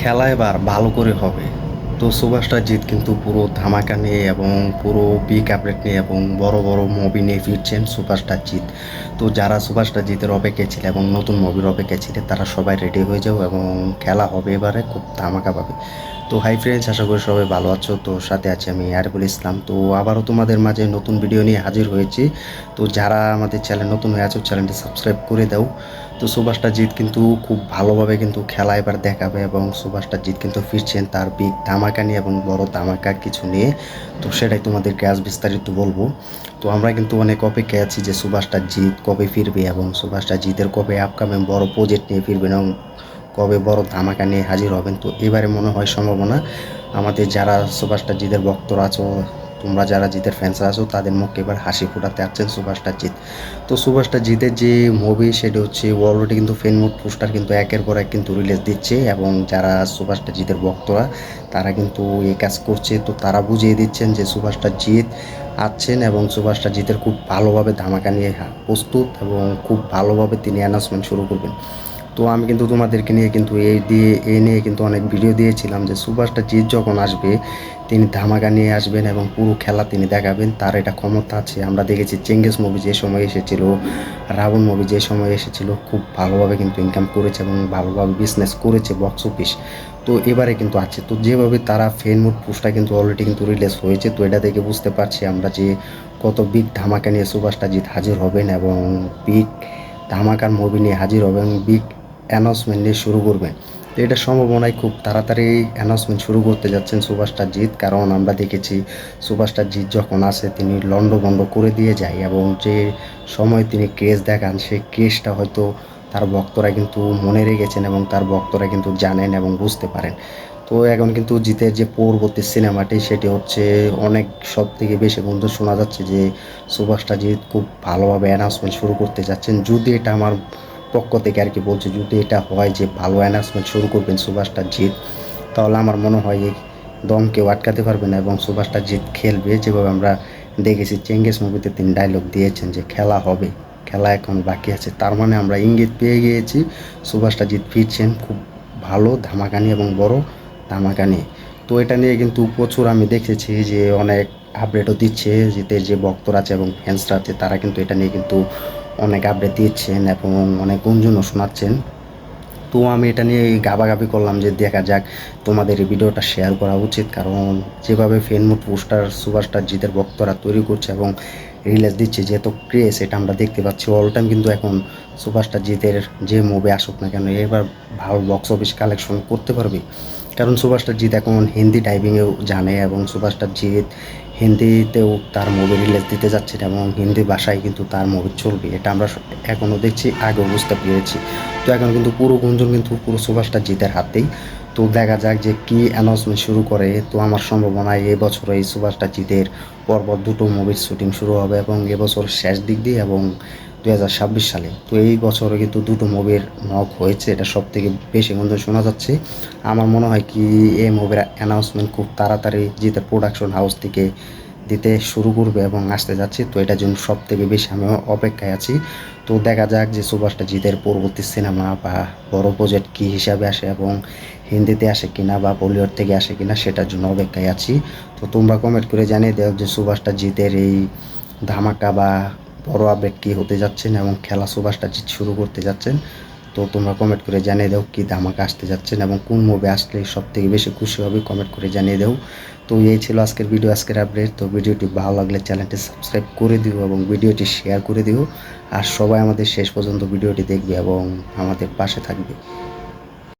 খেলা এবার ভালো করে হবে। তো সুপারস্টার জিত কিন্তু পুরো ধামাকা নিয়ে এবং পুরো বিগ আপডেট নিয়ে এবং বড় বড় মুভি নিয়ে ফিরছেন সুপারস্টার জিত। তো যারা সুপারস্টার জিতের অপেক্ষায় ছিল এবং নতুন মুভির অপেক্ষায় ছিল তারা সবাই রেডি হয়ে যাও এবং খেলা হবে এবারে খুব ধামাকা পাবে। তো হাই ফ্রেন্ডস, আশা করি সবাই ভালো আছো। তো সাথে আছি আমি আরিফুল ইসলাম। তো আবারও তোমাদের মাঝে নতুন ভিডিও নিয়ে হাজির হয়েছি। তো যারা আমাদের চ্যানেল নতুন হয়ে আছো চ্যানেলটি সাবস্ক্রাইব করে দাও। তো সুভাষটা জিত কিন্তু খুব ভালোভাবে কিন্তু খেলা এবার দেখাবে এবং সুভাষটা জিত কিন্তু ফিরছেন তার বিগ ধামাকা নিয়ে এবং বড় ধামাকা কিছু নিয়ে। তো সেটাই তোমাদেরকে আজ বিস্তারিত বলবো। তো আমরা কিন্তু অনেক অপেক্ষায় আছি যে সুভাষটা জিত কবে ফিরবে এবং সুভাষটা জিতের কবে আপকামিং বড় প্রজেক্ট নিয়ে ফিরবেন এবং কবে বড় ধামাকা নিয়ে হাজির হবেন। তো এবারে মনে হয় সম্ভাবনা আমাদের যারা সুভাষটা জিতের ভক্তরা আছো, তোমরা যারা জিতের ফ্যান্সরা আছো তাদের মুখে এবার হাসি ফোটাতে আসছেন সুভাষটা জিত। তো সুভাষটা জিতের যে মুভি সেটা হচ্ছে অলরেডি কিন্তু ফেনমুড পোস্টার কিন্তু একের পর এক কিন্তু রিলিজ দিচ্ছে এবং যারা সুভাষটা জিতের ভক্তরা তারা কিন্তু এই কাজ করছে। তো তারা বুঝিয়ে দিচ্ছেন যে সুভাষটা জিত আসছেন এবং সুভাষটা জিতের খুব ভালোভাবে ধামাকা নিয়ে প্রস্তুত এবং খুব ভালোভাবে তিনি অ্যানাউন্সমেন্ট শুরু করবেন। তো আমি কিন্তু তোমাদেরকে নিয়ে কিন্তু এই নিয়ে কিন্তু অনেক ভিডিও দিয়েছিলাম যে সুভাষটা জিত যখন আসবে তিনি ধামাকা নিয়ে আসবেন এবং পুরো খেলা তিনি দেখাবেন, তার এটা ক্ষমতা আছে। আমরা দেখেছি চেঙ্গিস মুভি যে সময় এসেছিল, রাবণ মুভি যে সময় এসেছিল, খুব ভালোভাবে কিন্তু ইনকাম করেছে এবং ভালোভাবে বিজনেস করেছে বক্স অফিস। তো এবারে কিন্তু আছে। তো যেভাবে তারা ফেনমুড পোস্টটা কিন্তু অলরেডি কিন্তু রিলিজ হয়েছে, তো এটা দেখে বুঝতে পারছি আমরা যে কত বিগ ধামাকা নিয়ে সুভাষটা জিত হাজির হবেন এবং বিগ ধামাকার মুভি নিয়ে হাজির হবেন, বিগ অ্যানাউন্সমেন্ট নিয়ে শুরু করবেন। তো এটা সম্ভাবনায় খুব তাড়াতাড়ি অ্যানাউন্সমেন্ট শুরু করতে যাচ্ছেন সুভাষটা জিত, কারণ আমরা দেখেছি সুভাষটা জিত যখন আসে তিনি লন্ডভন্ড করে দিয়ে যায় এবং যে সময় তিনি ক্রেজ দেখান সেই ক্রেজটা হয়তো তার ভক্তরা কিন্তু মনে রেখেছেন এবং তার ভক্তরা কিন্তু জানেন এবং বুঝতে পারেন। তো এখন কিন্তু জিতের যে পরবর্তী সিনেমাটি সেটি হচ্ছে অনেক সব থেকে বেশি বন্ধু শোনা যাচ্ছে যে সুভাষটা জিত খুব ভালোভাবে অ্যানাউন্সমেন্ট শুরু করতে যাচ্ছেন। যদি এটা আমার পক্ষ থেকে আর কি বলছে, যদি এটা হয় যে ভালো অ্যানাউন্সমেন্ট শুরু করবেন সুভাষটা জিত, তাহলে আমার মনে হয় এই দম কেউ আটকাতে পারবে না এবং সুভাষটা জিত খেলবে। যেভাবে আমরা দেখেছি চেঙ্গিস মুভিতে তিনি ডায়লগ দিয়েছেন যে খেলা হবে, খেলা এখন বাকি আছে, তার মানে আমরা ইঙ্গিত পেয়ে গিয়েছি সুভাষটা জিত ফিরছেন খুব ভালো ধামাকা নিয়ে এবং বড় ধামাকা নিয়ে। তো এটা নিয়ে কিন্তু প্রচুর আমি দেখেছি যে অনেক আপডেটও দিচ্ছে, জিতের যে ভক্তরা আছে এবং ফ্যান্সরা আছে তারা কিন্তু এটা নিয়ে কিন্তু অনেক আপডেট দিচ্ছেন এবং অনেক গুঞ্জনও শোনাচ্ছেন। তো আমি এটা নিয়ে গাবাগাবি করলাম যে দেখা যাক তোমাদের এই ভিডিওটা শেয়ার করা উচিত, কারণ যেভাবে ফেনমুড পোস্টার সুপারস্টার জিতের ভক্তরা তৈরি করছে এবং রিলিজ দিচ্ছে যেহেতু ক্রেজ, এটা আমরা দেখতে পাচ্ছি অল টাইম কিন্তু এখন সুপারস্টার জিতের যে মুভি আসুক না কেন এবার ভালো বক্স অফিস কালেকশন করতে পারবে। কারণ সুপারস্টার জিত এখন হিন্দি ডাইভিংয়েও জানে এবং সুপারস্টার জিত হিন্দিতেও তার মুভি রিলিজ দিতে যাচ্ছেন এবং হিন্দি ভাষায় কিন্তু তার মুভি চলবে, এটা আমরা এখনও দেখছি, আগেও বুঝতে পেরেছি। তো এখন কিন্তু পুরো গুঞ্জন কিন্তু পুরো সুপারস্টার জিতের হাতেই। তো দেখা যাক যে কী অ্যানাউন্সমেন্ট শুরু করে। তো আমার সম্ভাবনায় এবছর এই সুপারস্টার জিতের পরপর দুটো মুভির শুটিং শুরু হবে এবং এবছর শেষ দিক দিয়ে এবং 2026 সালে। তো এই বছরে কিন্তু দুটো মুভির নক হয়েছে, এটা সব থেকে বেশি গুঞ্জন শোনা যাচ্ছে। আমার মনে হয় কি এই মুভির অ্যানাউন্সমেন্ট খুব তাড়াতাড়ি জিতের প্রোডাকশন হাউস থেকে দিতে শুরু করবে এবং আসতে যাচ্ছে। তো এটার জন্য সব থেকে বেশি আমি অপেক্ষায় আছি। তো দেখা যাক যে সুভাষটা জিতের পরবর্তী সিনেমা বা বড় প্রজেক্ট কী হিসাবে আসে এবং হিন্দিতে আসে কিনা বা বলিউড থেকে আসে কিনা সেটার জন্য অপেক্ষায় আছি। তো তোমরা কমেন্ট করে জানিয়ে দাও যে সুভাষটা জিতের এই ধামাকা বা বড় আপডেট কী হতে যাচ্ছেন এবং খেলা সুভাষটা জিত শুরু করতে যাচ্ছেন। তো তোমরা কমেন্ট করে জানিয়ে দাও কী ধামাকা আসতে যাচ্ছেন এবং কোন মুভি আসলে সব থেকে বেশি খুশি হবে, কমেন্ট করে জানিয়ে দাও। তো এই ছিল আজকের ভিডিও, আজকের আপডেট। তো ভিডিওটি ভালো লাগলে চ্যানেলটি সাবস্ক্রাইব করে দিও এবং ভিডিওটি শেয়ার করে দিও। আর সবাই আমাদের শেষ পর্যন্ত ভিডিওটি দেখবে এবং আমাদের পাশে থাকবে।